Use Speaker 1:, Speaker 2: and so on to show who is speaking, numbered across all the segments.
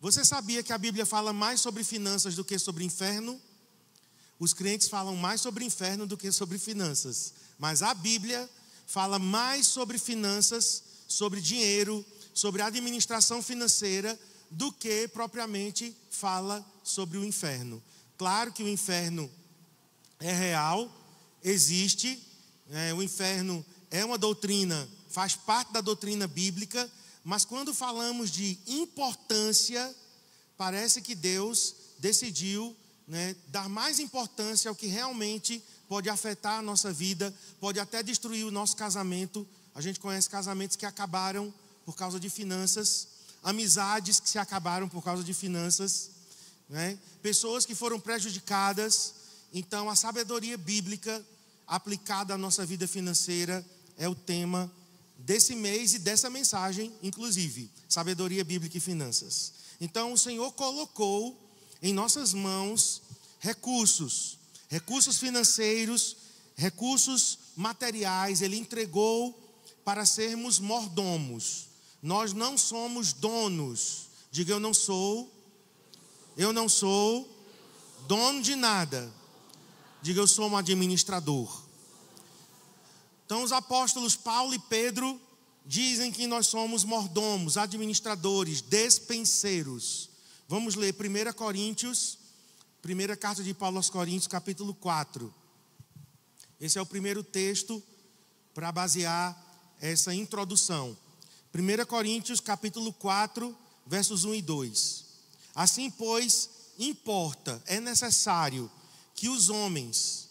Speaker 1: Você sabia que a Bíblia fala mais sobre finanças do que sobre inferno? Os crentes falam mais sobre inferno do que sobre finanças. Mas a Bíblia fala mais sobre finanças, sobre dinheiro, sobre administração financeira, do que propriamente fala sobre o inferno. Claro que o inferno é real, existe, o inferno é uma doutrina, faz parte da doutrina bíblica, mas quando falamos de importância, parece que Deus decidiu dar mais importância ao que realmente pode afetar a nossa vida, pode até destruir o nosso casamento. A gente conhece casamentos que acabaram por causa de finanças, amizades que se acabaram por causa de finanças, pessoas que foram prejudicadas. Então a sabedoria bíblica aplicada à nossa vida financeira é o tema desse mês e dessa mensagem, inclusive, sabedoria bíblica e finanças. Então o Senhor colocou em nossas mãos recursos financeiros, recursos materiais. Ele entregou para sermos mordomos. Nós não somos donos. Diga: eu não sou dono de nada. Diga: eu sou um administrador. Então os apóstolos Paulo e Pedro dizem que nós somos mordomos, administradores, despenseiros. Vamos ler 1 Coríntios, primeira carta de Paulo aos Coríntios, capítulo 4. Esse é o primeiro texto para basear essa introdução. 1 Coríntios, capítulo 4, versos 1 e 2. Assim, pois, importa, é necessário que os homens,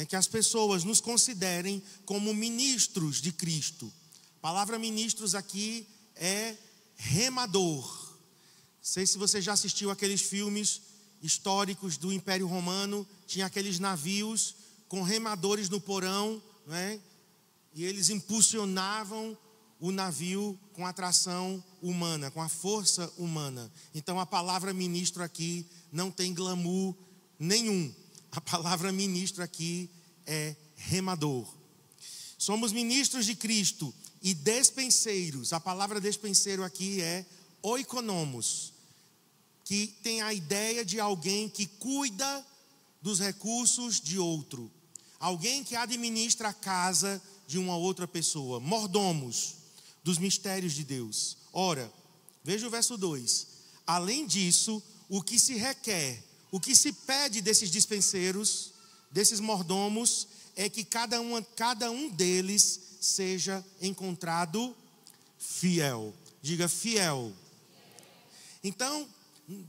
Speaker 1: que as pessoas nos considerem como ministros de Cristo. A palavra ministros aqui é remador. Não sei se você já assistiu aqueles filmes históricos do Império Romano. Tinha aqueles navios com remadores no porão, e eles impulsionavam o navio com a tração humana, com a força humana. Então a palavra ministro aqui não tem glamour nenhum. A palavra ministro aqui é remador. Somos ministros de Cristo e despenseiros. A palavra despenseiro aqui é oikonomos, que tem a ideia de alguém que cuida dos recursos de outro. Alguém que administra a casa de uma outra pessoa. Mordomos dos mistérios de Deus. Ora, veja o verso 2. Além disso, o que se requer, o que se pede desses dispenseiros, desses mordomos, é que cada um deles seja encontrado fiel. Diga: fiel. Então,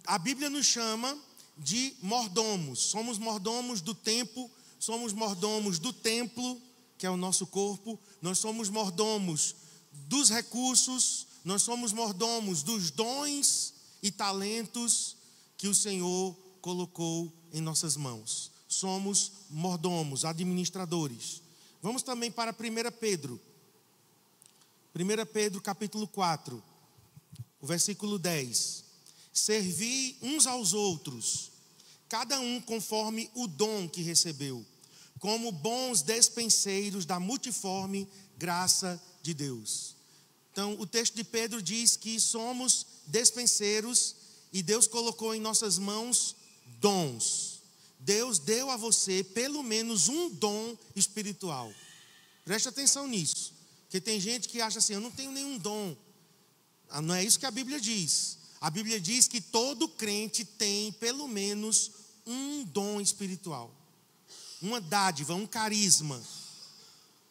Speaker 1: a Bíblia nos chama de mordomos. Somos mordomos do tempo, somos mordomos do templo, que é o nosso corpo. Nós somos mordomos dos recursos, nós somos mordomos dos dons e talentos que o Senhor colocou em nossas mãos. Somos mordomos, administradores. Vamos também para 1 Pedro. 1 Pedro capítulo 4, o versículo 10. Servi uns aos outros, cada um conforme o dom que recebeu, como bons despenseiros da multiforme graça de Deus. Então o texto de Pedro diz que somos despenseiros e Deus colocou em nossas mãos dons. Deus deu a você pelo menos um dom espiritual. Preste atenção nisso, porque tem gente que acha assim: eu não tenho nenhum dom. Não é isso que a Bíblia diz. A Bíblia diz que todo crente tem pelo menos um dom espiritual, uma dádiva, um carisma,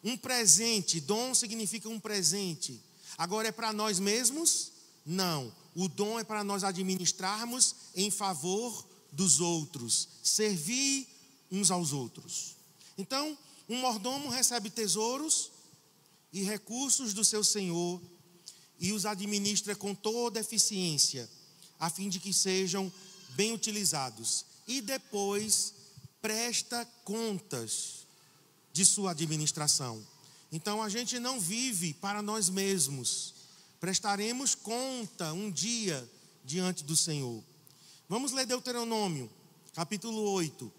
Speaker 1: um presente. Dom significa um presente. Agora, é para nós mesmos? Não. O dom é para nós administrarmos em favor dos outros, servir uns aos outros. Então, um mordomo recebe tesouros e recursos do seu senhor e os administra com toda eficiência, a fim de que sejam bem utilizados. E depois presta contas de sua administração. Então a gente não vive para nós mesmos. Prestaremos conta um dia diante do Senhor. Vamos ler Deuteronômio, capítulo 8.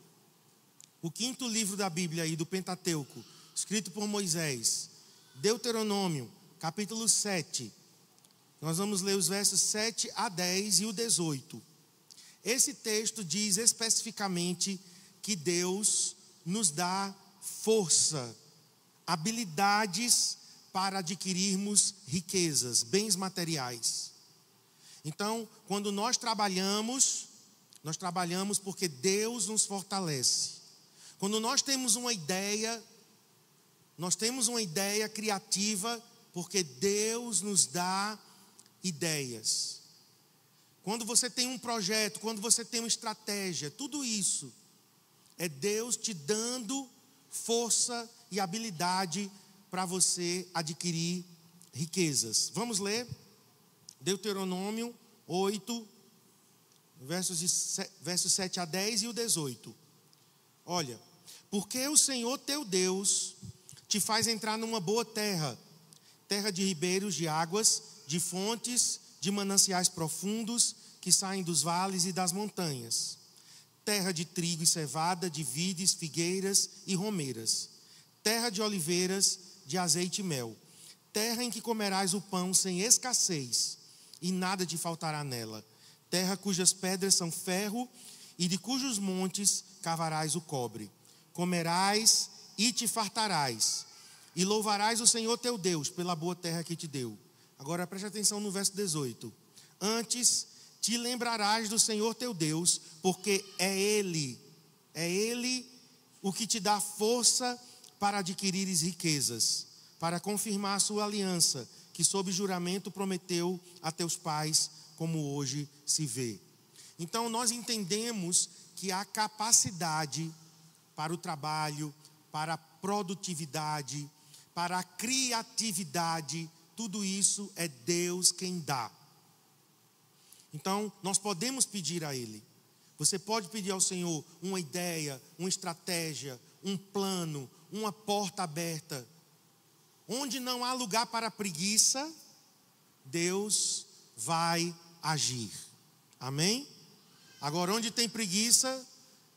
Speaker 1: O quinto livro da Bíblia aí, do Pentateuco, escrito por Moisés. Deuteronômio, capítulo 7. Nós vamos ler os versos 7 a 10 e o 18. Esse texto diz especificamente que Deus nos dá força, habilidades para adquirirmos riquezas, bens materiais. Então, quando nós trabalhamos porque Deus nos fortalece. Quando nós temos uma ideia criativa porque Deus nos dá ideias. Quando você tem um projeto, quando você tem uma estratégia, tudo isso é Deus te dando força e habilidade para você adquirir riquezas. Vamos ler Deuteronômio 8, versos 7 a 10 e o 18. Olha, porque o Senhor teu Deus te faz entrar numa boa terra, terra de ribeiros de águas, de fontes, de mananciais profundos que saem dos vales e das montanhas, terra de trigo e cevada, de vides, figueiras e romeiras, terra de oliveiras, de azeite e mel, terra em que comerás o pão sem escassez e nada te faltará nela, terra cujas pedras são ferro e de cujos montes cavarás o cobre. Comerás e te fartarás e louvarás o Senhor teu Deus pela boa terra que te deu. Agora preste atenção no verso 18. Antes te lembrarás do Senhor teu Deus, porque é Ele o que te dá força para adquirires riquezas, para confirmar a sua aliança, que sob juramento prometeu a teus pais, como hoje se vê. Então nós entendemos que a capacidade para o trabalho, para a produtividade, para a criatividade, tudo isso é Deus quem dá. Então nós podemos pedir a Ele. Você pode pedir ao Senhor uma ideia, uma estratégia, um plano, uma porta aberta. Onde não há lugar para preguiça, Deus vai agir. Amém? Agora, onde tem preguiça,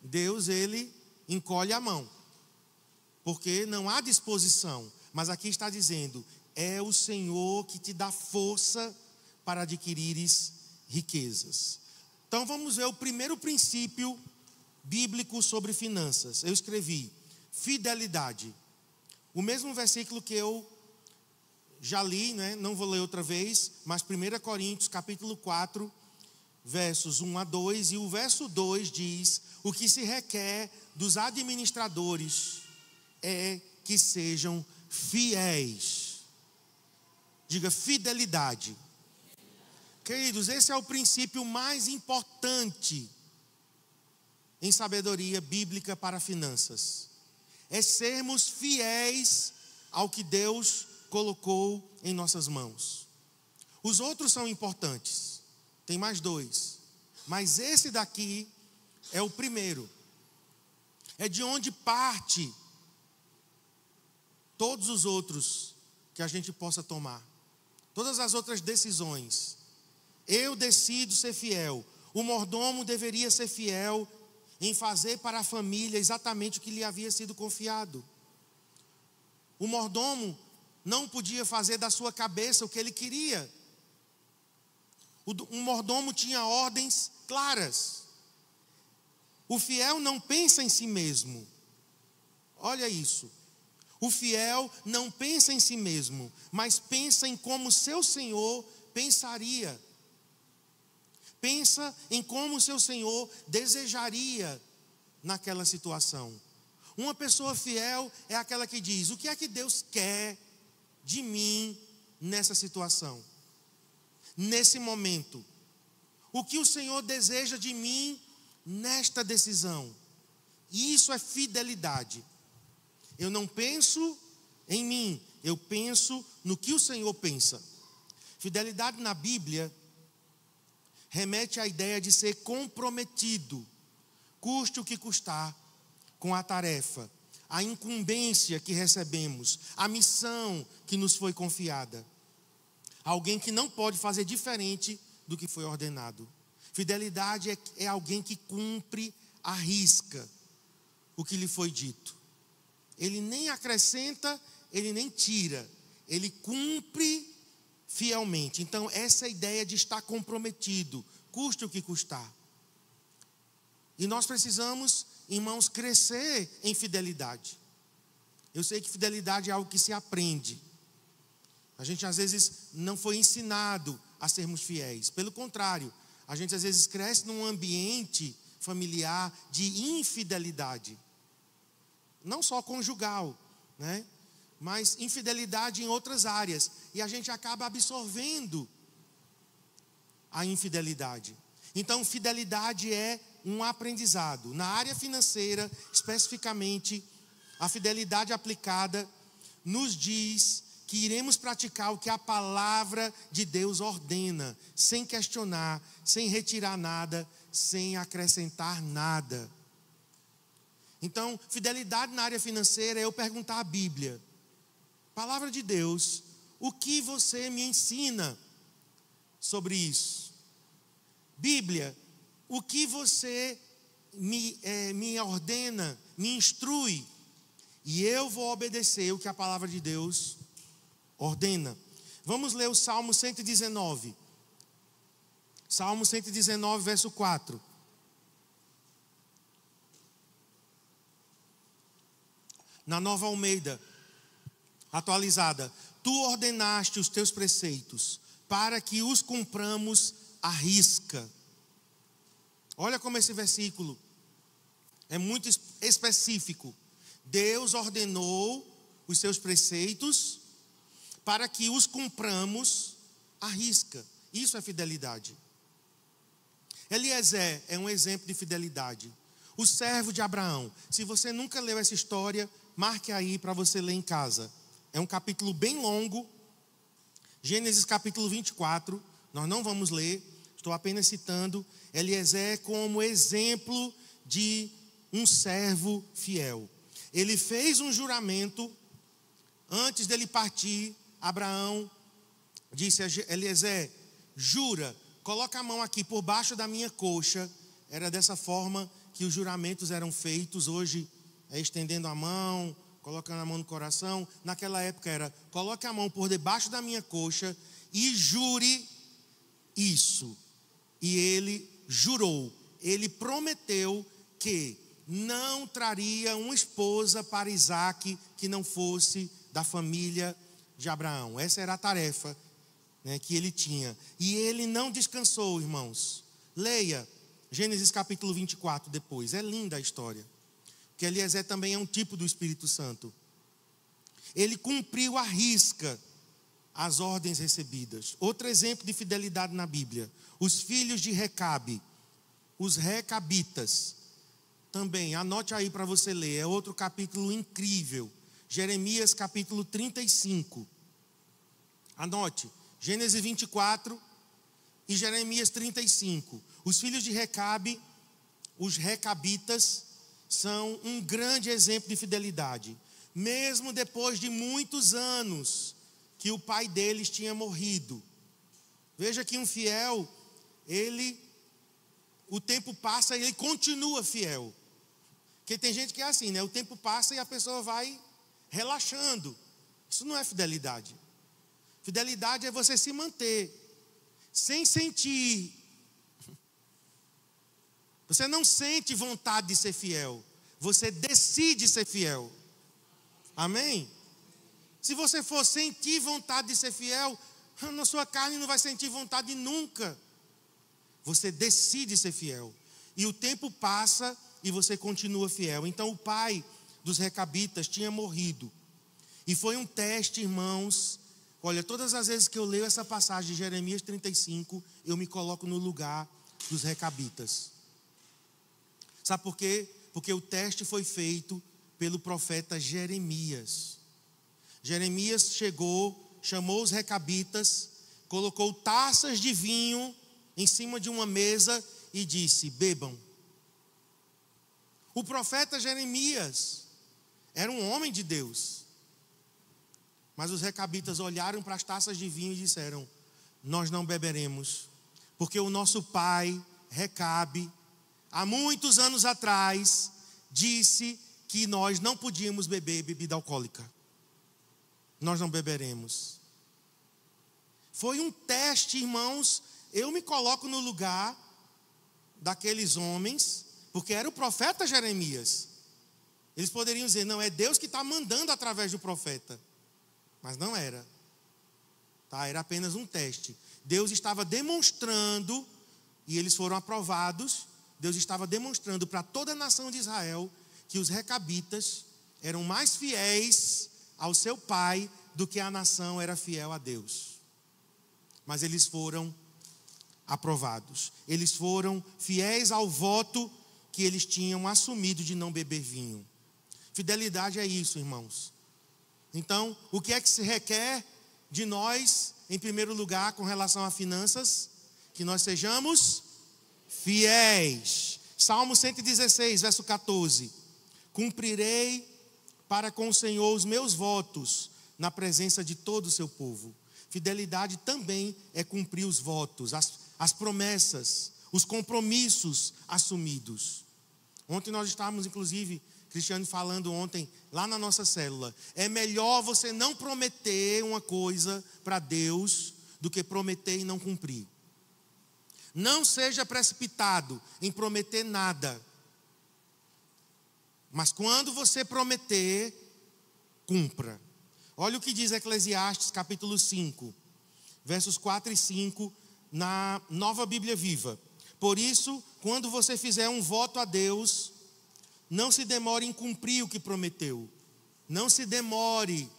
Speaker 1: Deus, Ele encolhe a mão. Porque não há disposição. Mas aqui está dizendo, é o Senhor que te dá força para adquirires riquezas. Então vamos ver o primeiro princípio bíblico sobre finanças. Eu escrevi, fidelidade. O mesmo versículo que eu já li, né? Não vou ler outra vez, mas 1 Coríntios capítulo 4, versos 1 a 2, e o verso 2 diz, o que se requer dos administradores é que sejam fiéis. Diga fidelidade. Queridos, esse é o princípio mais importante em sabedoria bíblica para finanças. É sermos fiéis ao que Deus colocou em nossas mãos. Os outros são importantes. Tem mais dois. Mas esse daqui é o primeiro. É de onde parte todos os outros que a gente possa tomar. Todas as outras decisões. Eu decido ser fiel. O mordomo deveria ser fiel em fazer para a família exatamente o que lhe havia sido confiado. O mordomo não podia fazer da sua cabeça o que ele queria. O mordomo tinha ordens claras. O fiel não pensa em si mesmo. Olha isso. O fiel não pensa em si mesmo, mas pensa em como seu Senhor pensaria. Pensa em como seu Senhor desejaria naquela situação. Uma pessoa fiel é aquela que diz, o que é que Deus quer de mim nessa situação? Nesse momento. O que o Senhor deseja de mim nesta decisão? E isso é fidelidade. Eu não penso em mim, eu penso no que o Senhor pensa. Fidelidade na Bíblia remete à ideia de ser comprometido, custe o que custar, com a tarefa, a incumbência que recebemos, a missão que nos foi confiada. Alguém que não pode fazer diferente do que foi ordenado. Fidelidade é alguém que cumpre à risca o que lhe foi dito. Ele nem acrescenta, ele nem tira. Ele cumpre fielmente. Então, essa é a ideia de estar comprometido, custe o que custar. E nós precisamos, irmãos, crescer em fidelidade. Eu sei que fidelidade é algo que se aprende. A gente às vezes não foi ensinado a sermos fiéis. Pelo contrário, a gente às vezes cresce num ambiente familiar de infidelidade. Não só conjugal, né? Mas infidelidade em outras áreas. E a gente acaba absorvendo a infidelidade. Então, fidelidade é um aprendizado. Na área financeira, especificamente, a fidelidade aplicada nos diz que iremos praticar o que a palavra de Deus ordena, sem questionar, sem retirar nada, sem acrescentar nada. Então, fidelidade na área financeira é eu perguntar à Bíblia: palavra de Deus, o que você me ensina sobre isso? Bíblia, o que você me ordena, me instrui? E eu vou obedecer o que a palavra de Deus ordena. Vamos ler o Salmo 119. Salmo 119, verso 4. Na Nova Almeida atualizada: tu ordenaste os teus preceitos para que os cumpramos à risca. Olha como esse versículo é muito específico. Deus ordenou os seus preceitos para que os cumpramos à risca. Isso é fidelidade. Eliezer é um exemplo de fidelidade. O servo de Abraão. Se você nunca leu essa história, marque aí para você ler em casa. É um capítulo bem longo. Gênesis capítulo 24. Nós não vamos ler. Estou apenas citando Eliezer como exemplo de um servo fiel. Ele fez um juramento. Antes dele partir, Abraão disse a Eliezer: jura, coloca a mão aqui por baixo da minha coxa. Era dessa forma que os juramentos eram feitos. Hoje é estendendo a mão, colocando a mão no coração. Naquela época era: coloque a mão por debaixo da minha coxa e jure isso. E ele jurou, ele prometeu que não traria uma esposa para Isaque que não fosse da família de Abraão. Essa era a tarefa, né, que ele tinha. E ele não descansou, irmãos. Leia Gênesis capítulo 24 depois. É linda a história. Porque Eliezer também é um tipo do Espírito Santo. Ele cumpriu à risca as ordens recebidas. Outro exemplo de fidelidade na Bíblia: os filhos de Recabe, os recabitas. Também, anote aí para você ler. É outro capítulo incrível. Jeremias capítulo 35. Anote, Gênesis 24 e Jeremias 35. Os filhos de Recabe, os recabitas, são um grande exemplo de fidelidade. Mesmo depois de muitos anos que o pai deles tinha morrido. Veja que um fiel, o tempo passa e ele continua fiel. Porque tem gente que é assim, né? O tempo passa e a pessoa vai relaxando. Isso não é fidelidade. Fidelidade é você se manter sem sentir. Você não sente vontade de ser fiel. Você decide ser fiel. Amém? Se você for sentir vontade de ser fiel, na sua carne não vai sentir vontade nunca. Você decide ser fiel. E o tempo passa e você continua fiel. Então o pai dos recabitas tinha morrido. E foi um teste, irmãos. Olha, todas as vezes que eu leio essa passagem de Jeremias 35, eu me coloco no lugar dos recabitas. Sabe por quê? Porque o teste foi feito pelo profeta Jeremias. Jeremias chegou, chamou os recabitas, colocou taças de vinho em cima de uma mesa e disse: bebam. O profeta Jeremias era um homem de Deus. Mas os recabitas olharam para as taças de vinho e disseram: nós não beberemos, porque o nosso pai Recabe, há muitos anos atrás, disse que nós não podíamos beber bebida alcoólica. Nós não beberemos. Foi um teste, irmãos. Eu me coloco no lugar daqueles homens, porque era o profeta Jeremias. Eles poderiam dizer, não, é Deus que está mandando através do profeta. Mas não era. Tá? Era apenas um teste. Deus estava demonstrando, e eles foram aprovados, Deus estava demonstrando para toda a nação de Israel que os recabitas eram mais fiéis ao seu pai do que a nação era fiel a Deus. Mas eles foram aprovados. Eles foram fiéis ao voto que eles tinham assumido de não beber vinho. Fidelidade é isso, irmãos. Então, o que é que se requer de nós, em primeiro lugar, com relação a finanças? Que nós sejamos fiéis. Salmo 116, verso 14. Cumprirei para com o Senhor os meus votos na presença de todo o seu povo. Fidelidade também é cumprir os votos, as promessas, os compromissos assumidos. Ontem nós estávamos, inclusive, Cristiano falando ontem, lá na nossa célula. É melhor você não prometer uma coisa para Deus do que prometer e não cumprir. Não seja precipitado em prometer nada. Mas quando você prometer, cumpra. Olha o que diz Eclesiastes capítulo 5, versos 4 e 5, na Nova Bíblia Viva. Por isso, quando você fizer um voto a Deus, não se demore em cumprir o que prometeu. Não se demore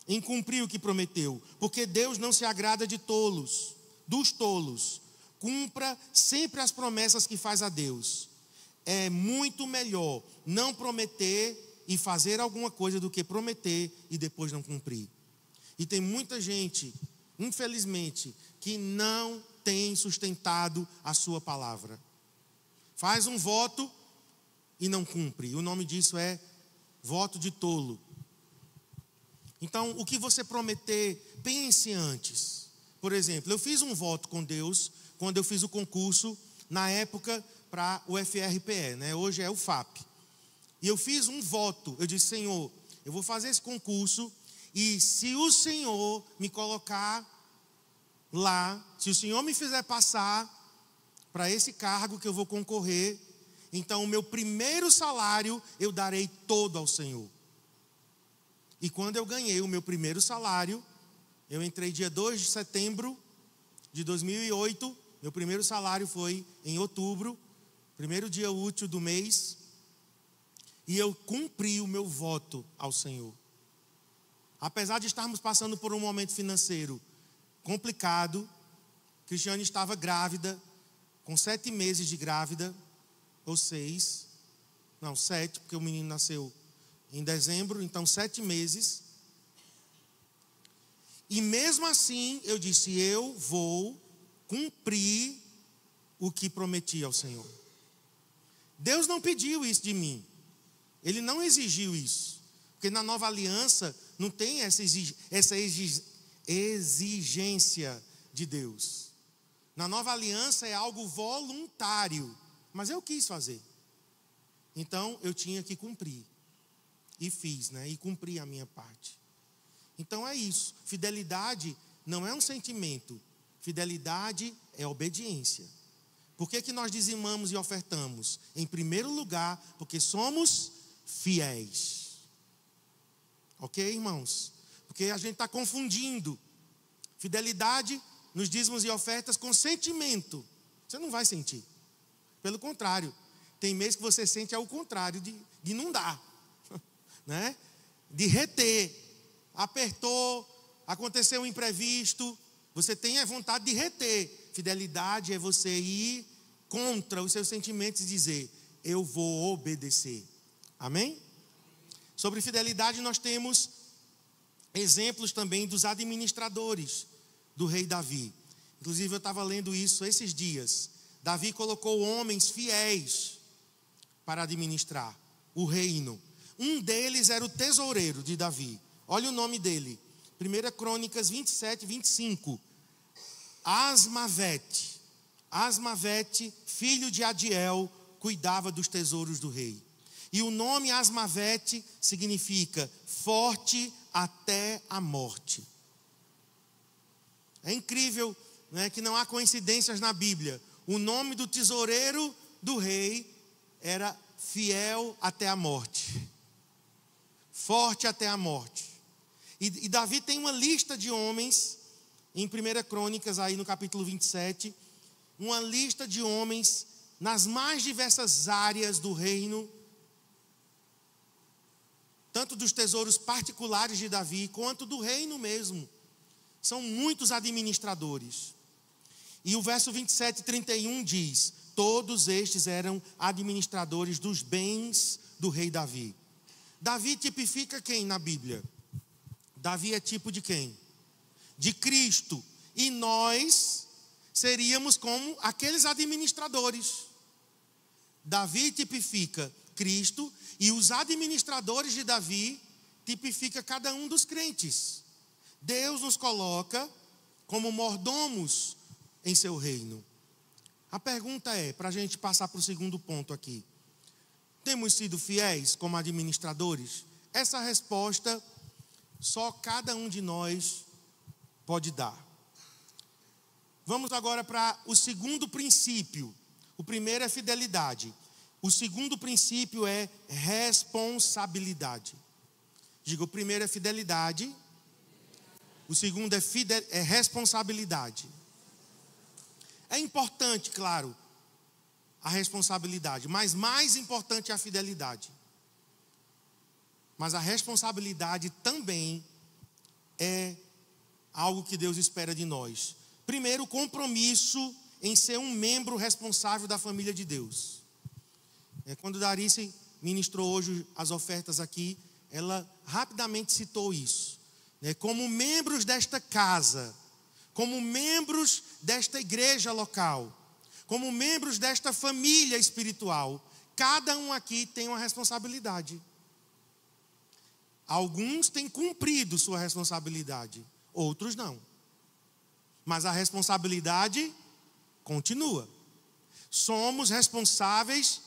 Speaker 1: em cumprir o que prometeu, porque Deus não se agrada de tolos, dos tolos. Cumpra sempre as promessas que faz a Deus. É muito melhor não prometer e fazer alguma coisa do que prometer e depois não cumprir. E tem muita gente, infelizmente, que não tem sustentado a sua palavra. Faz um voto e não cumpre. O nome disso é voto de tolo. Então, o que você prometer, pense antes. Por exemplo, eu fiz um voto com Deus quando eu fiz o concurso, na época, para o FRPE, né? Hoje é o FAP. E eu fiz um voto, eu disse, Senhor, eu vou fazer esse concurso e se o Senhor me colocar lá, se o Senhor me fizer passar para esse cargo que eu vou concorrer, então o meu primeiro salário eu darei todo ao Senhor. E quando eu ganhei o meu primeiro salário, eu entrei dia 2 de setembro de 2008, meu primeiro salário foi em outubro, primeiro dia útil do mês, e eu cumpri o meu voto ao Senhor. Apesar de estarmos passando por um momento financeiro complicado, Cristiane estava grávida, com 7 meses de grávida, ou 6, não, 7, porque o menino nasceu em dezembro, então 7 meses. E mesmo assim, eu disse, eu vou cumprir o que prometi ao Senhor. Deus não pediu isso de mim. Ele não exigiu isso. Porque na nova aliança não tem essa exigência de Deus. Na nova aliança é algo voluntário. Mas eu quis fazer. Então eu tinha que cumprir. E fiz, né? E cumpri a minha parte. Então é isso. Fidelidade não é um sentimento. Fidelidade é obediência. Por que nós dizimamos e ofertamos? Em primeiro lugar, porque somos fiéis. Ok, irmãos? Porque a gente está confundindo fidelidade nos dízimos e ofertas com sentimento. Você não vai sentir. Pelo contrário, tem mês que você sente ao contrário de não dar, né? De reter. Apertou, aconteceu um imprevisto, você tem a vontade de reter. Fidelidade é você ir contra os seus sentimentos e dizer, eu vou obedecer. Amém? Sobre fidelidade nós temos exemplos também dos administradores do rei Davi. Inclusive eu estava lendo isso esses dias. Davi colocou homens fiéis para administrar o reino. Um deles era o tesoureiro de Davi. Olha o nome dele. 1 Crônicas 27, 25. Asmavete, filho de Adiel, cuidava dos tesouros do rei. E o nome Asmavete significa forte até a morte. É incrível, né, que não há coincidências na Bíblia. O nome do tesoureiro do rei era fiel até a morte. Forte até a morte. E Davi tem uma lista de homens, em 1 Crônicas, aí no capítulo 27, uma lista de homens nas mais diversas áreas do reino, tanto dos tesouros particulares de Davi, quanto do reino mesmo. São muitos administradores. E o verso 27 e 31 diz: todos estes eram administradores dos bens do rei Davi. Davi tipifica quem na Bíblia? Davi é tipo de quem? De Cristo. E nós seríamos como aqueles administradores. Davi tipifica Cristo e os administradores de Davi tipifica cada um dos crentes. Deus nos coloca como mordomos em seu reino. A pergunta é, para a gente passar para o segundo ponto aqui: temos sido fiéis como administradores? Essa resposta só cada um de nós pode dar. Vamos agora para o segundo princípio. O primeiro é fidelidade. O segundo princípio é responsabilidade. Diga, o primeiro é fidelidade. O segundo é responsabilidade. É importante, claro, a responsabilidade, mas mais importante é a fidelidade. Mas a responsabilidade também é algo que Deus espera de nós. Primeiro, o compromisso em ser um membro responsável da família de Deus. Quando Darice ministrou hoje as ofertas aqui, ela rapidamente citou isso. Como membros desta casa, como membros desta igreja local, como membros desta família espiritual, cada um aqui tem uma responsabilidade. Alguns têm cumprido sua responsabilidade, outros não. Mas a responsabilidade continua. Somos responsáveis,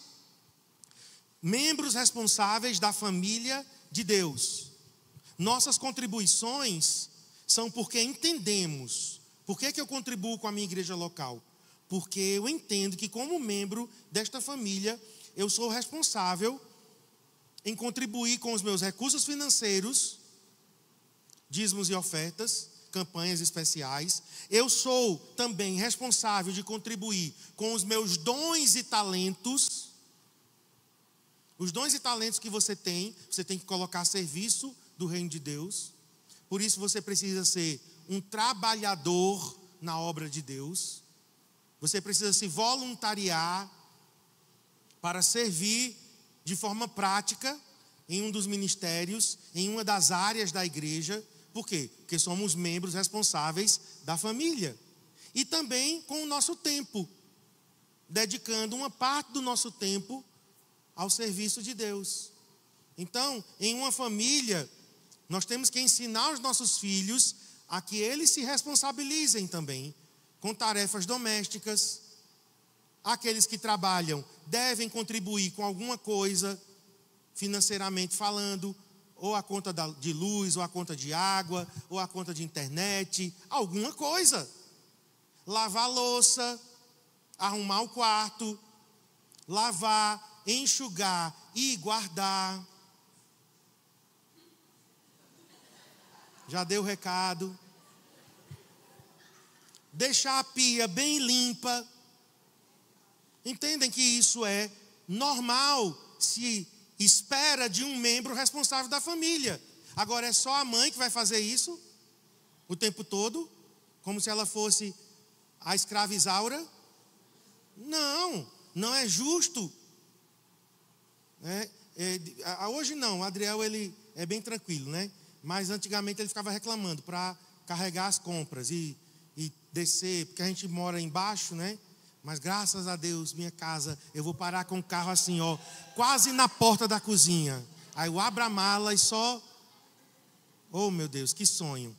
Speaker 1: membros responsáveis da família de Deus. Nossas contribuições são porque entendemos. Por que eu contribuo com a minha igreja local? Porque eu entendo que, como membro desta família, eu sou responsável em contribuir com os meus recursos financeiros, dízimos e ofertas, campanhas especiais. Eu sou também responsável de contribuir com os meus dons e talentos. Os dons e talentos que você tem que colocar a serviço do reino de Deus. Por isso você precisa ser um trabalhador na obra de Deus. Você precisa se voluntariar para servir de forma prática em um dos ministérios, em uma das áreas da igreja. Por quê? Porque somos membros responsáveis da família. E também com o nosso tempo, dedicando uma parte do nosso tempo ao serviço de Deus. Então, em uma família, nós temos que ensinar os nossos filhos a que eles se responsabilizem também com tarefas domésticas. Aqueles que trabalham devem contribuir com alguma coisa, financeiramente falando, ou a conta de luz, ou a conta de água, ou a conta de internet, alguma coisa. Lavar a louça, arrumar o quarto, lavar, enxugar e guardar. Já deu o recado. Deixar a pia bem limpa. Entendem que isso é normal, se espera de um membro responsável da família. Agora é só a mãe que vai fazer isso o tempo todo, como se ela fosse a escrava Isaura? Não, não é justo. Hoje não, o Adriel ele é bem tranquilo, né? Mas antigamente ele ficava reclamando para carregar as compras e descer, porque a gente mora embaixo, né? Mas graças a Deus, minha casa, eu vou parar com o carro assim, ó, quase na porta da cozinha. Aí eu abro a mala e só... Oh, meu Deus, que sonho.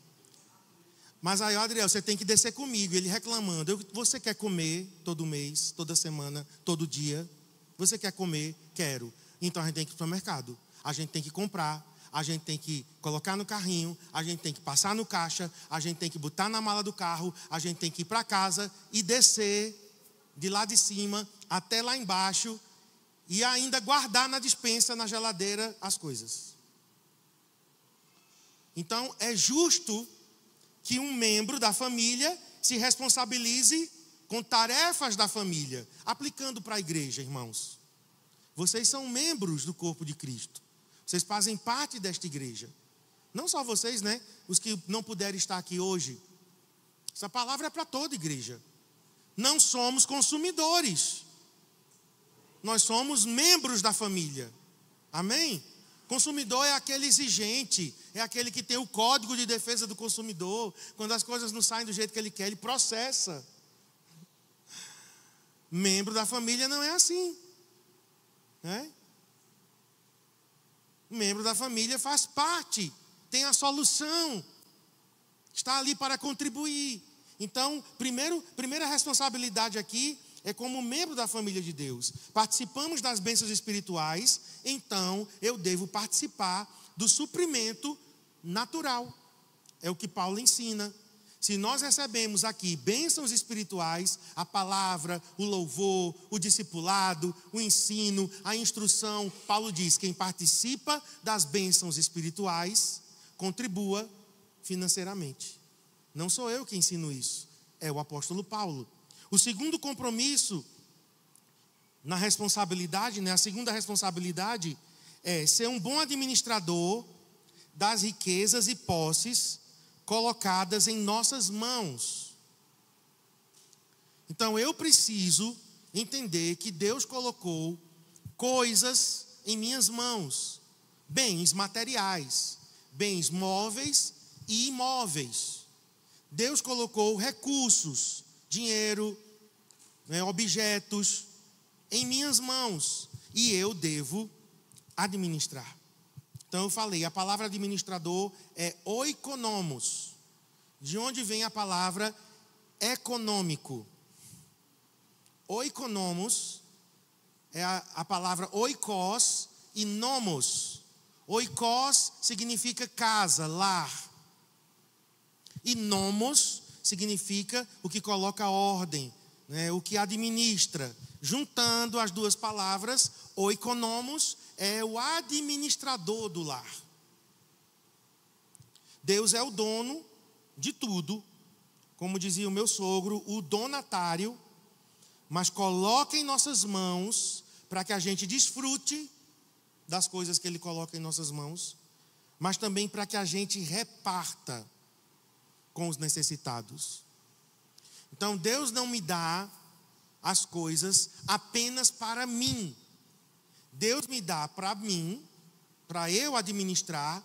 Speaker 1: Mas aí, ó, Adriel, você tem que descer comigo. Ele reclamando. Você quer comer todo mês, toda semana, todo dia? Você quer comer? Quero. Então a gente tem que ir para o supermercado. A gente tem que comprar. a gente tem que colocar no carrinho, a gente tem que passar no caixa, a gente tem que botar na mala do carro, a gente tem que ir para casa e descer de lá de cima até lá embaixo e ainda guardar na despensa, na geladeira, as coisas. Então, é justo que um membro da família se responsabilize com tarefas da família, aplicando para a igreja, irmãos. Vocês são membros do corpo de Cristo. Vocês fazem parte desta igreja. Não só vocês, né? Os que não puderem estar aqui hoje. Essa palavra é para toda igreja. Não somos consumidores. Nós somos membros da família. Amém? Consumidor é aquele exigente, é aquele que tem o código de defesa do consumidor. Quando as coisas não saem do jeito que ele quer, ele processa. Membro da família não é assim. Né? Membro da família faz parte, tem a solução, está ali para contribuir. Então, primeira responsabilidade aqui é como membro da família de Deus. Participamos das bênçãos espirituais, então eu devo participar do suprimento natural. É o que Paulo ensina. Se nós recebemos aqui bênçãos espirituais, a palavra, o louvor, o discipulado, o ensino, a instrução, Paulo diz, quem participa das bênçãos espirituais, contribua financeiramente. Não sou eu que ensino isso, é o apóstolo Paulo. O segundo compromisso na responsabilidade, né, a segunda responsabilidade é ser um bom administrador das riquezas e posses colocadas em nossas mãos. Então eu preciso entender que Deus colocou coisas em minhas mãos, bens materiais, bens móveis e imóveis. Deus colocou recursos, dinheiro, objetos em minhas mãos e eu devo administrar. Então eu falei, a palavra administrador é oikonomos. De onde vem a palavra econômico? Oikonomos é a palavra oikos e nomos. Oikos significa casa, lar. E nomos significa o que coloca ordem, né, o que administra. Juntando as duas palavras, oikonomos é o administrador do lar. Deus é o dono de tudo, como dizia o meu sogro, o donatário, mas coloca em nossas mãos para que a gente desfrute das coisas que Ele coloca em nossas mãos, mas também para que a gente reparta com os necessitados. Então Deus não me dá as coisas apenas para mim. Deus me dá para mim, para eu administrar,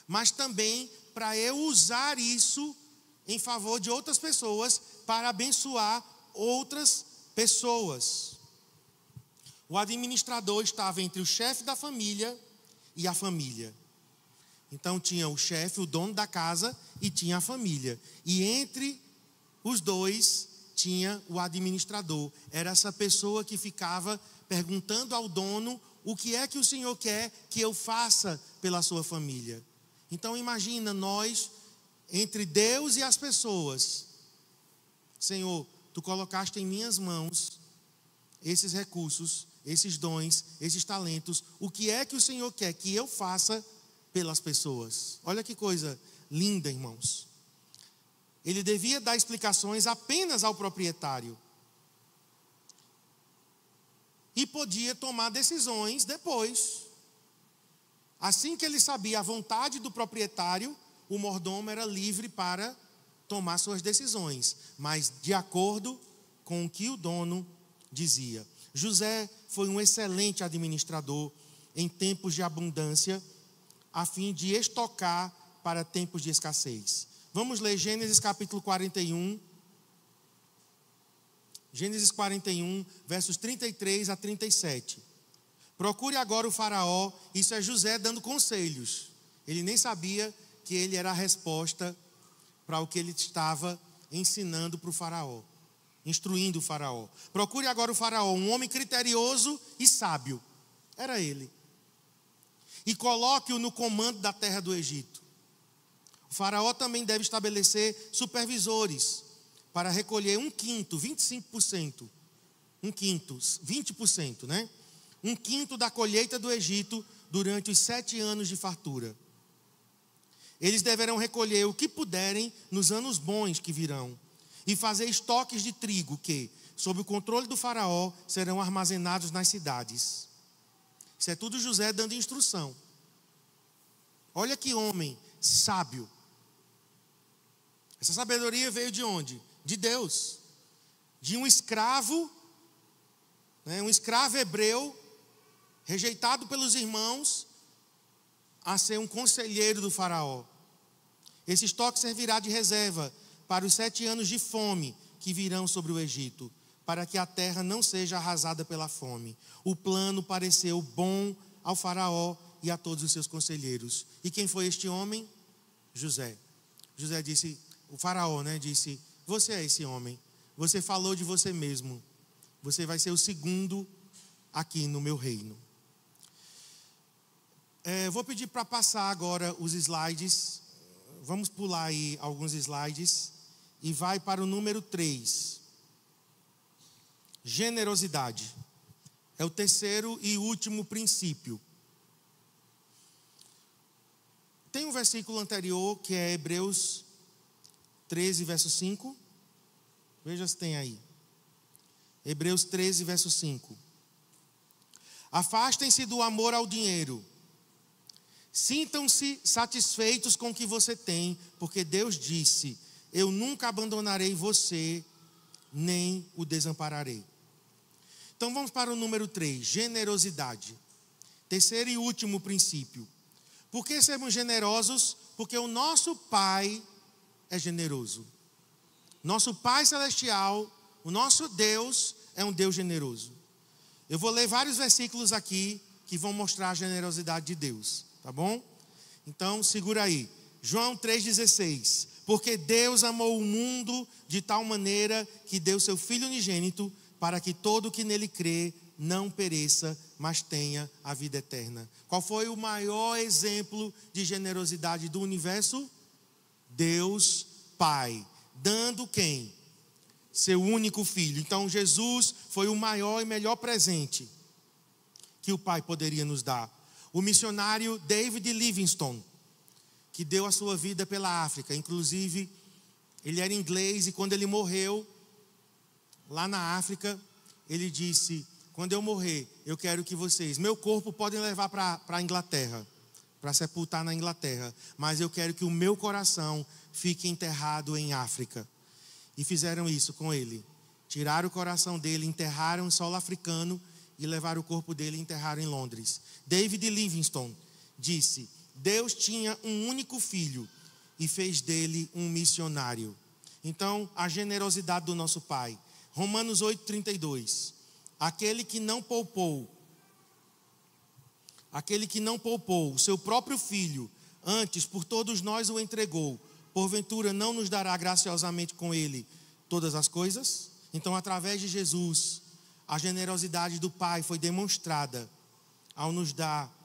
Speaker 1: mas também para eu usar isso em favor de outras pessoas, para abençoar outras pessoas. O administrador estava entre o chefe da família e a família. Então tinha o chefe, o dono da casa, e tinha a família. E entre os dois tinha o administrador. Era essa pessoa que ficava perguntando ao dono: o que é que o Senhor quer que eu faça pela sua família? Então imagina nós, entre Deus e as pessoas. Senhor, Tu colocaste em minhas mãos esses recursos, esses dons, esses talentos. O que é que o Senhor quer que eu faça pelas pessoas? Olha que coisa linda, irmãos. Ele devia dar explicações apenas ao proprietário. E podia tomar decisões depois. Assim que ele sabia a vontade do proprietário, o mordomo era livre para tomar suas decisões, mas de acordo com o que o dono dizia. José foi um excelente administrador em tempos de abundância, a fim de estocar para tempos de escassez. Vamos ler Gênesis capítulo 41. Gênesis 41, versos 33 a 37. Procure agora o faraó. Isso é José dando conselhos. Ele nem sabia que ele era a resposta para o que ele estava ensinando para o faraó, instruindo o faraó. Procure agora o faraó, um homem criterioso e sábio. Era ele. e coloque-o no comando da terra do Egito. O faraó também deve estabelecer supervisores para recolher 1/5, 25%. 1/5, 20%, né? 1/5 da colheita do Egito durante os 7 anos de fartura. Eles deverão recolher o que puderem nos anos bons que virão e fazer estoques de trigo que, sob o controle do faraó, serão armazenados nas cidades. Isso é tudo José dando instrução. Olha que homem sábio. Essa sabedoria veio de onde? De Deus. De um escravo, um escravo hebreu, rejeitado pelos irmãos, a ser um conselheiro do faraó. Esse estoque servirá de reserva para os 7 anos de fome que virão sobre o Egito, para que a terra não seja arrasada pela fome. O plano pareceu bom ao faraó e a todos os seus conselheiros. E quem foi este homem? José. José disse, o faraó, disse, você é esse homem. Você falou de você mesmo. Você vai ser o segundo aqui no meu reino. Vou pedir para passar agora os slides. Vamos pular aí alguns slides. E vai para o número 3. Generosidade. É o terceiro e último princípio. Tem um versículo anterior que é Hebreus 13, verso 5. Veja se tem aí. Hebreus 13, verso 5. Afastem-se do amor ao dinheiro. Sintam-se satisfeitos com o que você tem, porque Deus disse, eu nunca abandonarei você, nem o desampararei. Então vamos para o número 3, generosidade. Terceiro e último princípio. Por que sermos generosos? Porque o nosso Pai é generoso. Nosso Pai Celestial, o nosso Deus, é um Deus generoso. Eu vou ler vários versículos aqui que vão mostrar a generosidade de Deus, tá bom? Então segura aí. João 3,16. Porque Deus amou o mundo de tal maneira que deu seu Filho unigênito para que todo que nele crê não pereça, mas tenha a vida eterna. Qual foi o maior exemplo de generosidade do universo? Deus Pai. Dando quem? Seu único Filho. Então Jesus foi o maior e melhor presente que o Pai poderia nos dar. O missionário David Livingstone, que deu a sua vida pela África. Inclusive, ele era inglês e quando ele morreu, lá na África, ele disse, quando eu morrer, eu quero que vocês, meu corpo podem levar para a Inglaterra, para sepultar na Inglaterra, mas eu quero que o meu coração fique enterrado em África. E fizeram isso com ele. Tiraram o coração dele, enterraram em solo africano e levaram o corpo dele e enterraram em Londres. David Livingstone disse, Deus tinha um único filho e fez dele um missionário. Então, a generosidade do nosso Pai. Romanos 8,32. Aquele que não poupou o seu próprio filho, antes por todos nós o entregou, porventura não nos dará graciosamente com ele todas as coisas? Então, através de Jesus, a generosidade do Pai foi demonstrada ao nos dar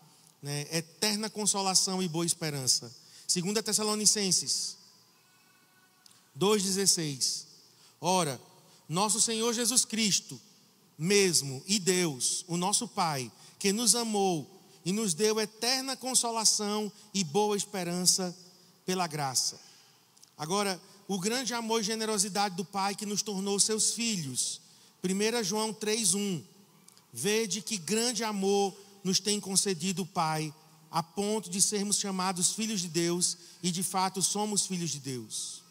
Speaker 1: eterna consolação e boa esperança. 2 Tessalonicenses 2,16. Ora, nosso Senhor Jesus Cristo mesmo e Deus, o nosso Pai, que nos amou e nos deu eterna consolação e boa esperança pela graça. Agora, o grande amor e generosidade do Pai que nos tornou seus filhos. 1 João 3,1. Vede que grande amor nos tem concedido o Pai, a ponto de sermos chamados filhos de Deus, e de fato somos filhos de Deus.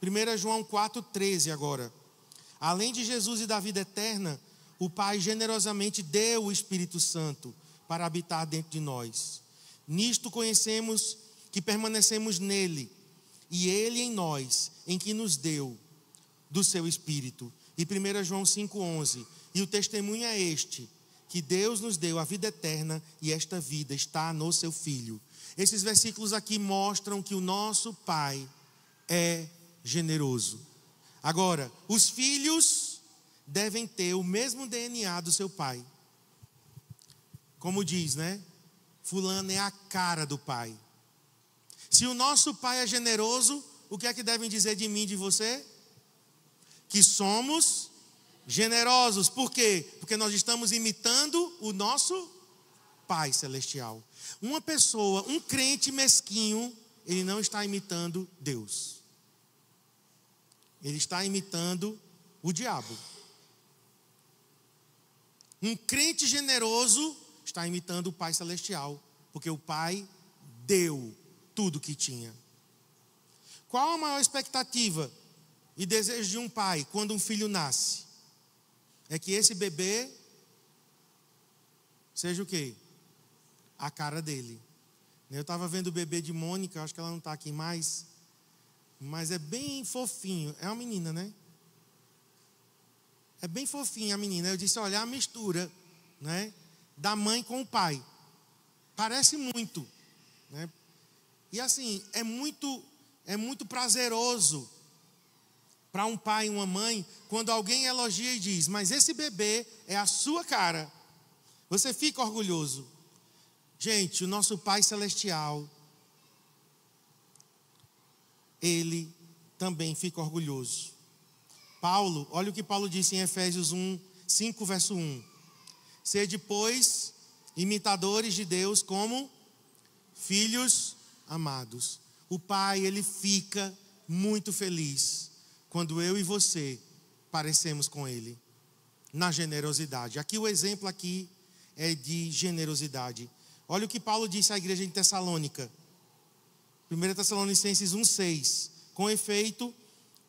Speaker 1: 1 João 4,13 agora. Além de Jesus e da vida eterna, o Pai generosamente deu o Espírito Santo para habitar dentro de nós. Nisto conhecemos que permanecemos nele, e ele em nós, em que nos deu do seu Espírito. E 1 João 5,11. E o testemunho é este, que Deus nos deu a vida eterna e esta vida está no seu Filho. Esses versículos aqui mostram que o nosso Pai é generoso. Agora, os filhos devem ter o mesmo DNA do seu pai. Como diz, fulano é a cara do pai. Se o nosso pai é generoso, o que é que devem dizer de mim e de você? Que somos generosos. Por quê? Porque nós estamos imitando o nosso Pai Celestial. Uma pessoa, um crente mesquinho, ele não está imitando Deus. Ele está imitando o diabo. Um crente generoso está imitando o Pai Celestial, porque o Pai deu tudo que tinha. Qual a maior expectativa e desejo de um pai quando um filho nasce? É que esse bebê seja o quê? A cara dele. Eu estava vendo o bebê de Mônica, acho que ela não está aqui mais, mas é bem fofinho. É uma menina, né? É bem fofinha a menina. Eu disse, olha, a mistura, né, da mãe com o pai. Parece muito, né? E assim, é muito prazeroso para um pai e uma mãe quando alguém elogia e diz, mas esse bebê é a sua cara. Você fica orgulhoso. Gente, o nosso Pai Celestial, Ele também fica orgulhoso. Paulo, olha o que Paulo disse em Efésios 5, verso 1. Sede, pois, imitadores de Deus como filhos amados. O Pai, Ele fica muito feliz quando eu e você parecemos com Ele na generosidade. Aqui o exemplo aqui é de generosidade. Olha o que Paulo disse à igreja de Tessalônica. 1 Tessalonicenses 1,6. Com efeito,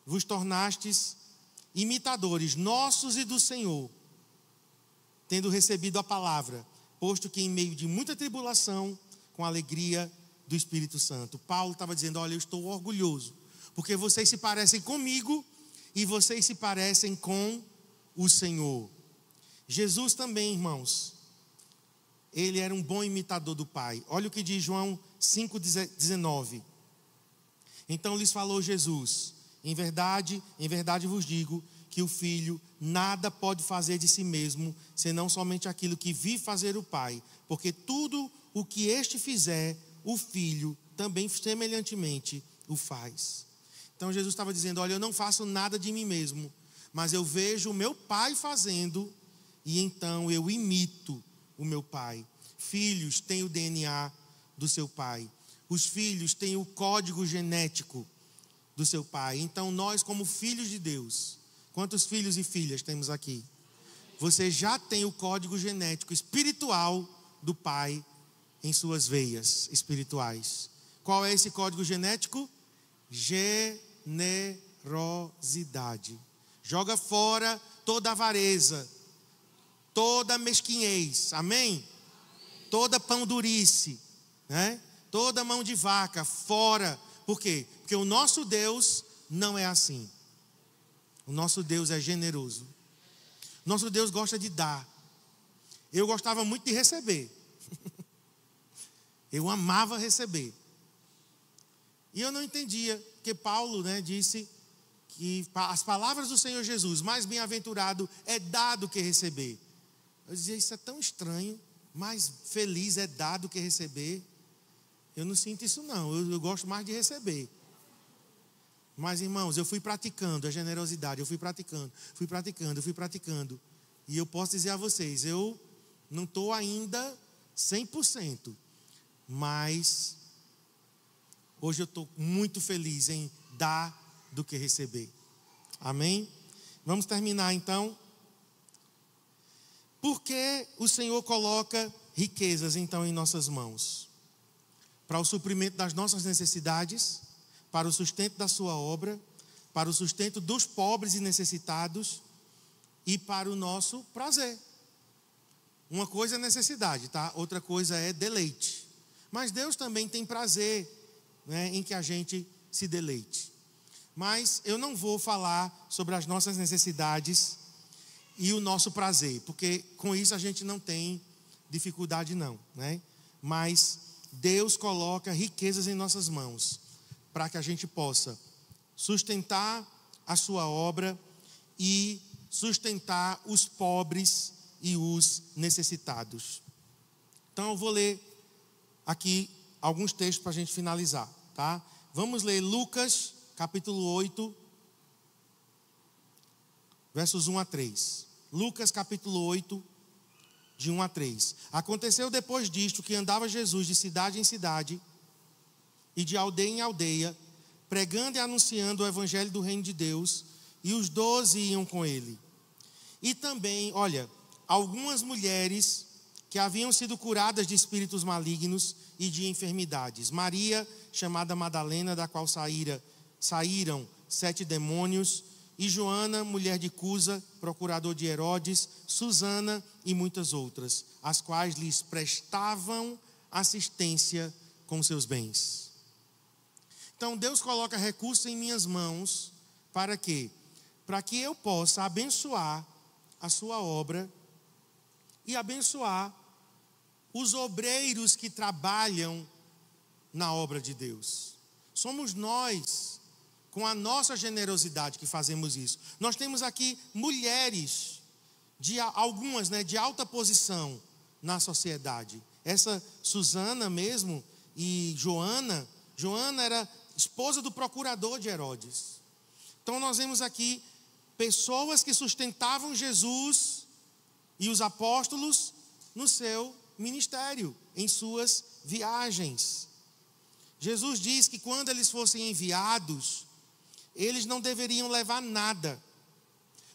Speaker 1: vos tornastes imitadores nossos e do Senhor, tendo recebido a palavra, posto que em meio de muita tribulação, com a alegria do Espírito Santo. Paulo estava dizendo, olha, eu estou orgulhoso, porque vocês se parecem comigo e vocês se parecem com o Senhor. Jesus também, irmãos, ele era um bom imitador do Pai. Olha o que diz João 5,19. Então lhes falou Jesus, em verdade vos digo, que o Filho nada pode fazer de si mesmo, senão somente aquilo que vi fazer o Pai, porque tudo o que este fizer, o Filho também semelhantemente o faz. Então Jesus estava dizendo, olha, eu não faço nada de mim mesmo, mas eu vejo o meu Pai fazendo, e então eu imito o meu Pai. Filhos têm o DNA do seu pai. Os filhos têm o código genético do seu pai. Então nós, como filhos de Deus, quantos filhos e filhas temos aqui? Você já tem o código genético espiritual do Pai em suas veias espirituais. Qual é esse código genético? Generosidade. Joga fora toda avareza, toda mesquinhez, amém? Toda pão-durice, né? Toda mão de vaca, fora. Por quê? Porque o nosso Deus não é assim. O nosso Deus é generoso. Nosso Deus gosta de dar. Eu gostava muito de receber. Eu amava receber. E eu não entendia, porque Paulo, né, disse que as palavras do Senhor Jesus, mais bem-aventurado é dar do que receber. Eu dizia, isso é tão estranho, mais feliz é dar do que receber. Eu não sinto isso não, eu gosto mais de receber. Mas irmãos, eu fui praticando a generosidade, eu fui praticando. E eu posso dizer a vocês, eu não estou ainda 100%, mas hoje eu estou muito feliz em dar do que receber. Amém? Vamos terminar então. Por que o Senhor coloca riquezas então em nossas mãos? Para o suprimento das nossas necessidades, para o sustento da sua obra, para o sustento dos pobres e necessitados e para o nosso prazer. Uma coisa é necessidade, tá? Outra coisa é deleite. Mas Deus também tem prazer, né, em que a gente se deleite. Mas eu não vou falar sobre as nossas necessidades e o nosso prazer, porque com isso a gente não tem dificuldade não, né? Mas Deus coloca riquezas em nossas mãos para que a gente possa sustentar a sua obra e sustentar os pobres e os necessitados. Então eu vou ler aqui alguns textos para a gente finalizar, tá? Vamos ler Lucas, capítulo 8, versos 1 a 3. Lucas, capítulo 8, de 1 a 3. Aconteceu depois disto que andava Jesus de cidade em cidade e de aldeia em aldeia, pregando e anunciando o evangelho do reino de Deus, e os 12 iam com ele. E também, olha, algumas mulheres que haviam sido curadas de espíritos malignos e de enfermidades. Maria, chamada Madalena, da qual saíram 7 demônios, e Joana, mulher de Cusa, procurador de Herodes, Susana e muitas outras, as quais lhes prestavam assistência com seus bens. Então Deus coloca recursos em minhas mãos, para quê? Para que eu possa abençoar a sua obra e abençoar os obreiros que trabalham na obra de Deus. Somos nós, com a nossa generosidade, que fazemos isso. Nós temos aqui mulheres, algumas, de alta posição na sociedade. Essa Susana mesmo e Joana era esposa do procurador de Herodes. Então nós vemos aqui pessoas que sustentavam Jesus e os apóstolos no seu ministério, em suas viagens. Jesus diz que quando eles fossem enviados, eles não deveriam levar nada,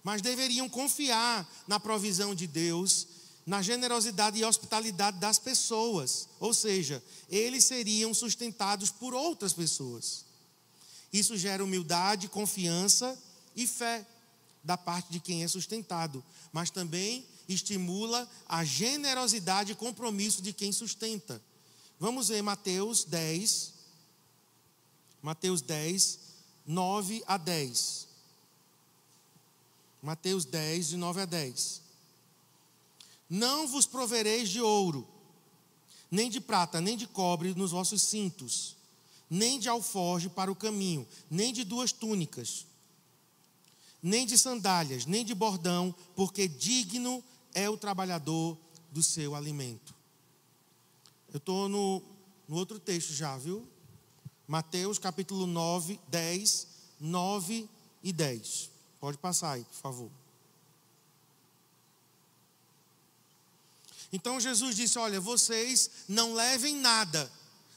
Speaker 1: mas deveriam confiar na provisão de Deus, na generosidade e hospitalidade das pessoas. Ou seja, eles seriam sustentados por outras pessoas. Isso gera humildade, confiança e fé da parte de quem é sustentado, mas também estimula a generosidade e compromisso de quem sustenta. Vamos ver Mateus 10, 9 a 10. Mateus 10, de 9 a 10. Não vos provereis de ouro, nem de prata, nem de cobre nos vossos cintos, nem de alforje para o caminho, nem de 2 túnicas, nem de sandálias, nem de bordão, porque digno é o trabalhador do seu alimento. Eu estou no outro texto já, viu? Mateus capítulo 9, 10, 9 e 10. Pode passar aí, por favor. Então Jesus disse, olha, vocês não levem nada,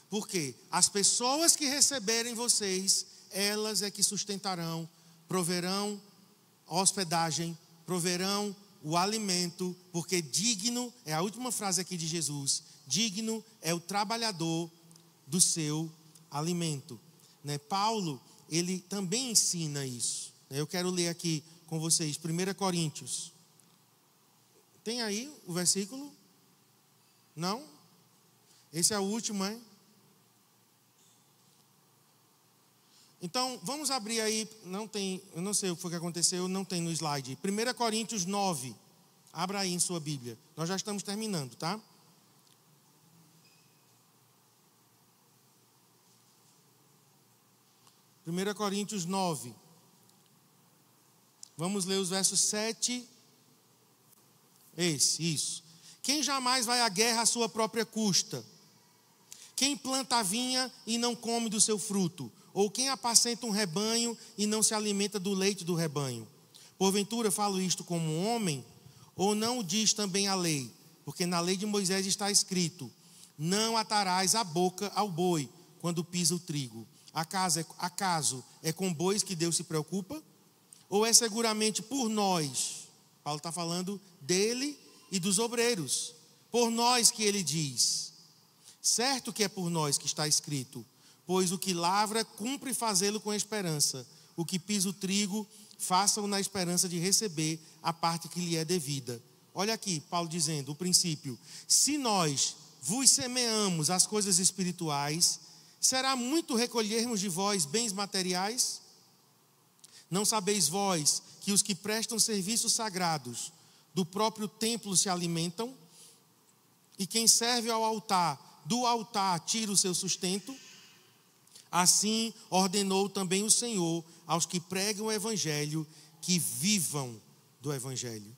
Speaker 1: porque as pessoas que receberem vocês, elas é que sustentarão, proverão a hospedagem, proverão o alimento, porque digno, é a última frase aqui de Jesus, digno é o trabalhador do seu alimento. Paulo, ele também ensina isso. Eu quero ler aqui com vocês, 1 Coríntios. Tem aí o versículo? Não? Esse é o último, hein? Então, vamos abrir aí, não tem, eu não sei o que foi que aconteceu, não tem no slide. 1 Coríntios 9, abra aí em sua Bíblia. Nós já estamos terminando, tá? Primeira Coríntios 9. Vamos ler os versos 7. Isso. Quem jamais vai à guerra à sua própria custa? Quem planta a vinha e não come do seu fruto? Ou quem apacenta um rebanho e não se alimenta do leite do rebanho? Porventura falo isto como um homem? Ou não o diz também a lei? Porque na lei de Moisés está escrito: não atarás a boca ao boi quando pisa o trigo. Acaso é com bois que Deus se preocupa? Ou é seguramente por nós? Paulo está falando dele e dos obreiros. Por nós que ele diz. Certo que é por nós que está escrito: pois o que lavra, cumpre fazê-lo com esperança. O que pisa o trigo, faça-o na esperança de receber a parte que lhe é devida. Olha aqui, Paulo dizendo, o princípio. Se nós vos semeamos as coisas espirituais, será muito recolhermos de vós bens materiais? Não sabeis vós que os que prestam serviços sagrados do próprio templo se alimentam? E quem serve ao altar, do altar tira o seu sustento? Assim ordenou também o Senhor aos que pregam o evangelho que vivam do evangelho.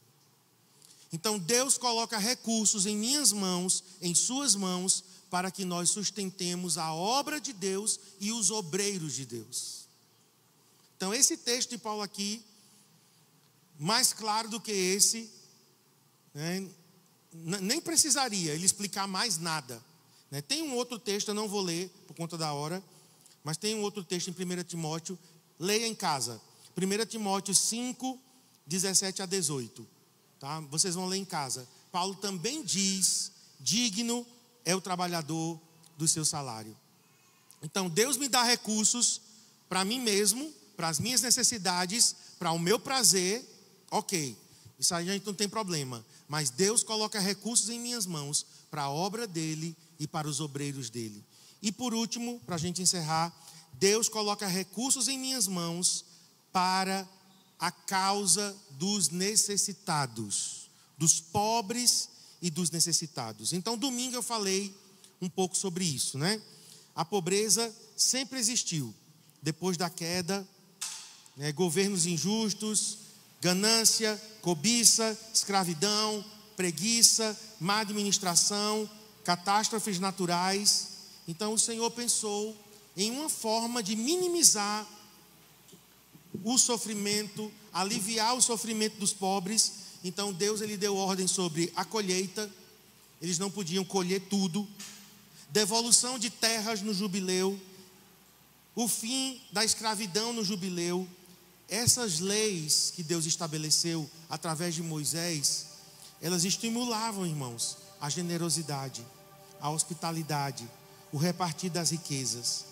Speaker 1: Então Deus coloca recursos em minhas mãos, em suas mãos, para que nós sustentemos a obra de Deus e os obreiros de Deus. Então esse texto de Paulo aqui, mais claro do que esse, né, nem precisaria ele explicar mais nada, né? Tem um outro texto, eu não vou ler por conta da hora, mas tem um outro texto em 1 Timóteo, leia em casa, 1 Timóteo 5, 17 a 18, tá? Vocês vão ler em casa. Paulo também diz: digno é o trabalhador do seu salário. Então Deus me dá recursos para mim mesmo, para as minhas necessidades, para o meu prazer, ok, isso aí a gente não tem problema. Mas Deus coloca recursos em minhas mãos para a obra dele e para os obreiros dele. E por último, para a gente encerrar, Deus coloca recursos em minhas mãos para a causa dos necessitados, dos pobres e dos necessitados. Então domingo eu falei um pouco sobre isso, né? A pobreza sempre existiu. Depois da queda, né, governos injustos, ganância, cobiça, escravidão, preguiça, má administração, catástrofes naturais. Então o Senhor pensou em uma forma de minimizar o sofrimento, aliviar o sofrimento dos pobres. Então Deus ele deu ordem sobre a colheita, eles não podiam colher tudo, devolução de terras no jubileu, o fim da escravidão no jubileu. Essas leis que Deus estabeleceu através de Moisés, elas estimulavam, irmãos, a generosidade, a hospitalidade, o repartir das riquezas.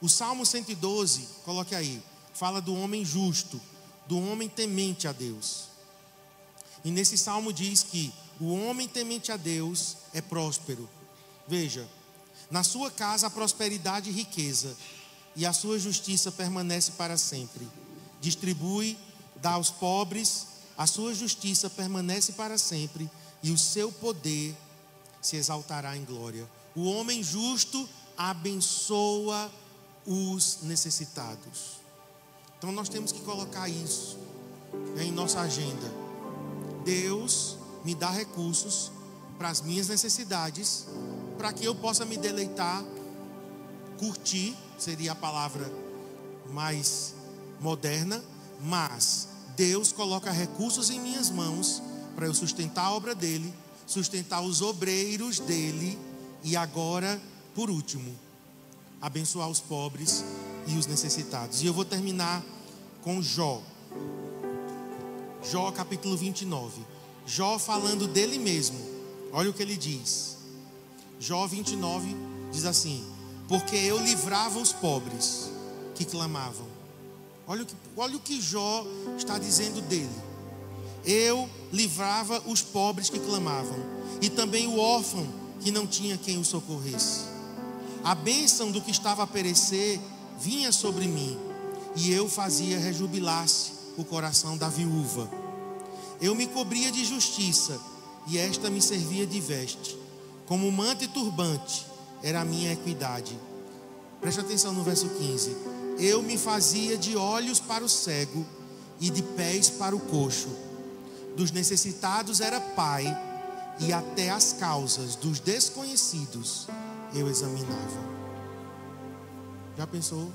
Speaker 1: O Salmo 112, coloque aí, fala do homem justo, do homem temente a Deus. E nesse salmo diz que o homem temente a Deus é próspero. Veja, na sua casa há prosperidade e riqueza, e a sua justiça permanece para sempre. Distribui, dá aos pobres, a sua justiça permanece para sempre, e o seu poder se exaltará em glória. O homem justo abençoa os necessitados. Então nós temos que colocar isso em nossa agenda. Deus me dá recursos para as minhas necessidades, para que eu possa me deleitar, curtir, seria a palavra mais moderna, mas Deus coloca recursos em minhas mãos para eu sustentar a obra dele, sustentar os obreiros dele e agora, por último, abençoar os pobres e os necessitados. E eu vou terminar com Jó. Jó capítulo 29. Jó falando dele mesmo. Olha o que ele diz. Jó 29 diz assim: porque eu livrava os pobres que clamavam. Olha o que Jó está dizendo dele. Eu livrava os pobres que clamavam, e também o órfão que não tinha quem o socorresse. A bênção do que estava a perecer vinha sobre mim, e eu fazia rejubilar-se o coração da viúva. Eu me cobria de justiça, e esta me servia de veste. Como manto e turbante era a minha equidade. Preste atenção no verso 15. Eu me fazia de olhos para o cego e de pés para o coxo. Dos necessitados era pai, e até as causas dos desconhecidos eu examinava. Já pensou?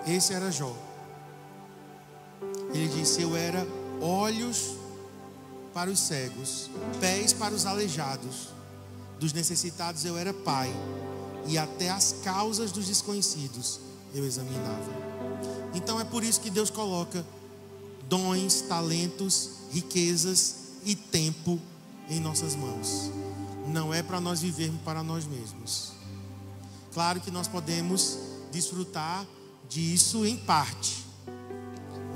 Speaker 1: Esse era Jó. Ele disse: eu era olhos para os cegos, pés para os aleijados. Dos necessitados eu era pai, e até as causas dos desconhecidos eu examinava. Então é por isso que Deus coloca dons, talentos, riquezas e tempo em nossas mãos. Não é para nós vivermos para nós mesmos. Claro que nós podemos desfrutar disso em parte,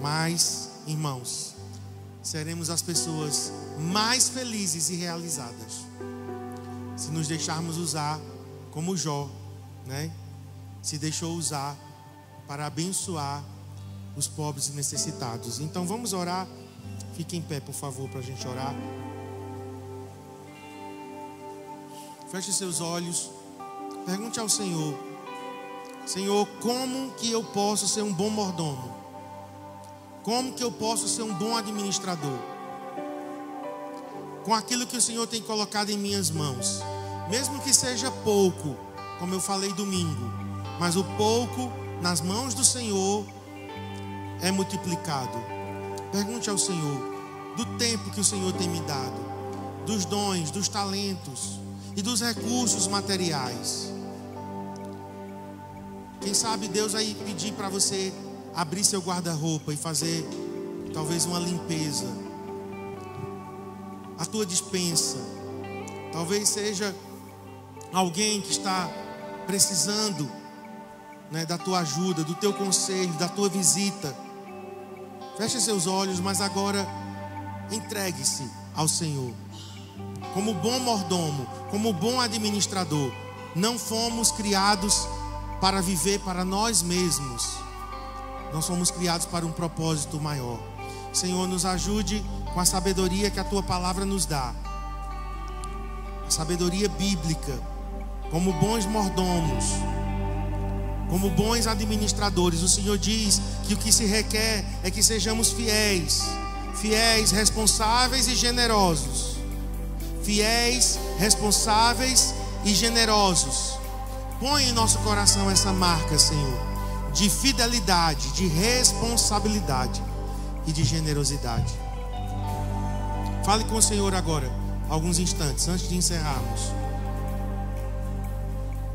Speaker 1: mas, irmãos, seremos as pessoas mais felizes e realizadas se nos deixarmos usar como Jó, né? Se deixou usar para abençoar os pobres e necessitados. Então vamos orar. Fique em pé, por favor, para a gente orar. Feche seus olhos. Pergunte ao Senhor: Senhor, como que eu posso ser um bom mordomo? Como que eu posso ser um bom administrador? Com aquilo que o Senhor tem colocado em minhas mãos, mesmo que seja pouco, como eu falei domingo, mas o pouco nas mãos do Senhor é multiplicado. Pergunte ao Senhor do tempo que o Senhor tem me dado, dos dons, dos talentos e dos recursos materiais. Quem sabe Deus vai pedir para você abrir seu guarda-roupa e fazer talvez uma limpeza, a tua despensa. Talvez seja alguém que está precisando, né, da tua ajuda, do teu conselho, da tua visita. Feche seus olhos, mas agora entregue-se ao Senhor. Como bom mordomo, como bom administrador, não fomos criados para viver para nós mesmos. Nós somos criados para um propósito maior. Senhor, nos ajude com a sabedoria que a tua palavra nos dá. A sabedoria bíblica, como bons mordomos, como bons administradores. O Senhor diz que o que se requer é que sejamos fiéis, responsáveis e generosos. Fiéis, responsáveis e generosos. Põe em nosso coração essa marca, Senhor, de fidelidade, de responsabilidade e de generosidade. Fale com o Senhor agora, alguns instantes, antes de encerrarmos.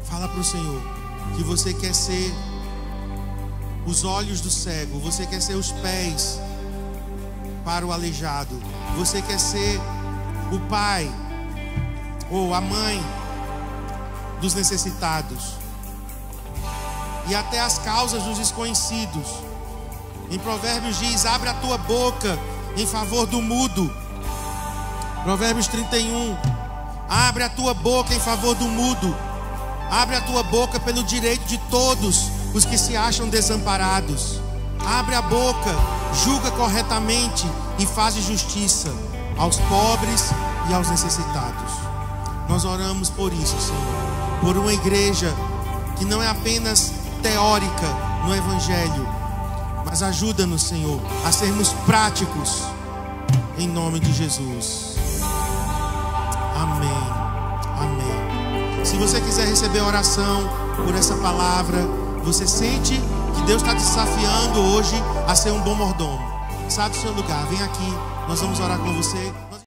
Speaker 1: Fala para o Senhor que você quer ser os olhos do cego, você quer ser os pés para o aleijado, você quer ser o pai ou a mãe dos necessitados e até as causas dos desconhecidos. Em Provérbios diz: abre a tua boca em favor do mudo. Provérbios 31: abre a tua boca em favor do mudo. Abre a tua boca pelo direito de todos os que se acham desamparados. Abre a boca, julga corretamente e faz justiça aos pobres e aos necessitados. Nós oramos por isso, Senhor, por uma igreja que não é apenas teórica no Evangelho, mas ajuda-nos, Senhor, a sermos práticos, em nome de Jesus. Amém. Amém. Se você quiser receber oração por essa palavra, você sente que Deus está te desafiando hoje a ser um bom mordomo, sai do seu lugar, vem aqui, nós vamos orar com você.